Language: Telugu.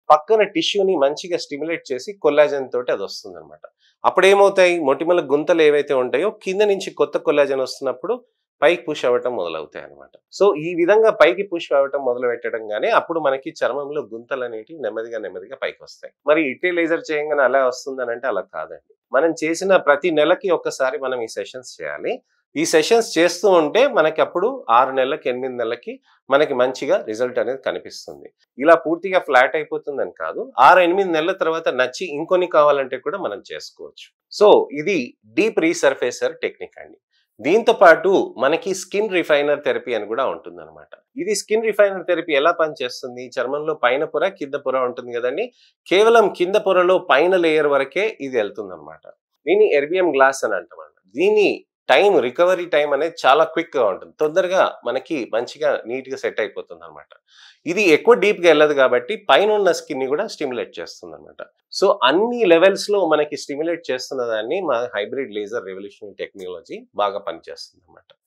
పక్కన టిష్యూని మంచిగా స్టిమ్యులేట్ చేసి కొల్లాజన్ తోటి అది వస్తుందన్నమాట. అప్పుడేమవుతాయి, మొటిమల గుంతలు ఏవైతే ఉంటాయో కింద నుంచి కొత్త కొల్లాజన్ వస్తున్నప్పుడు పైకి పుష్ అవ్వటం మొదలవుతాయి అనమాట. సో ఈ విధంగా పైకి పుష్ అవ్వటం మొదలు పెట్టడంగానే అప్పుడు మనకి చర్మంలో గుంతలు అనేటివి నెమ్మదిగా పైకి వస్తాయి. మరి ఇట్టే లేజర్ చేయంగానే అలా వస్తుందని అంటే అలా కాదండి. మనం చేసిన ప్రతి నెలకి ఒక్కసారి మనం ఈ సెషన్స్ చేయాలి. ఈ సెషన్స్ చేస్తూ ఉంటే మనకి అప్పుడు 6 నెలలకి 8 నెలలకి మనకి మంచిగా రిజల్ట్ అనేది కనిపిస్తుంది. ఇలా పూర్తిగా ఫ్లాట్ అయిపోతుందని కాదు, 6-8 నెలల తర్వాత నచ్చి ఇంకొన్ని కావాలంటే కూడా మనం చేసుకోవచ్చు. సో ఇది డీప్ రీసర్ఫేసర్ టెక్నిక్ అండి. దీంతో పాటు మనకి స్కిన్ రిఫైనర్ థెరపీ అని కూడా ఉంటుందన్నమాట. ఇది స్కిన్ రిఫైనర్ థెరపీ ఎలా పనిచేస్తుంది, చర్మంలో పైన పొర కింద పొర ఉంటుంది కదండి, కేవలం కింద పొరలో పైన లేయర్ వరకే ఇది వెళ్తుంది అనమాట. దీన్ని ఎర్బియం గ్లాస్ అని అంటాం. దీని రికవరీ టైం అనేది చాలా క్విక్ గా ఉంటుంది. తొందరగా మనకి మంచిగా నీట్ గా సెట్ అయిపోతుంది అనమాట. ఇది ఎక్కువ డీప్ గా వెళ్ళదు కాబట్టి పైన ఉన్న స్కిన్ ని కూడా స్టిమ్యులేట్ చేస్తుంది అనమాట. సో అన్ని లెవెల్స్ లో మనకి స్టిమ్యులేట్ చేస్తున్న దాన్ని మా హైబ్రిడ్ లేజర్ రెవల్యూషన్ టెక్నాలజీ బాగా పనిచేస్తుంది అనమాట.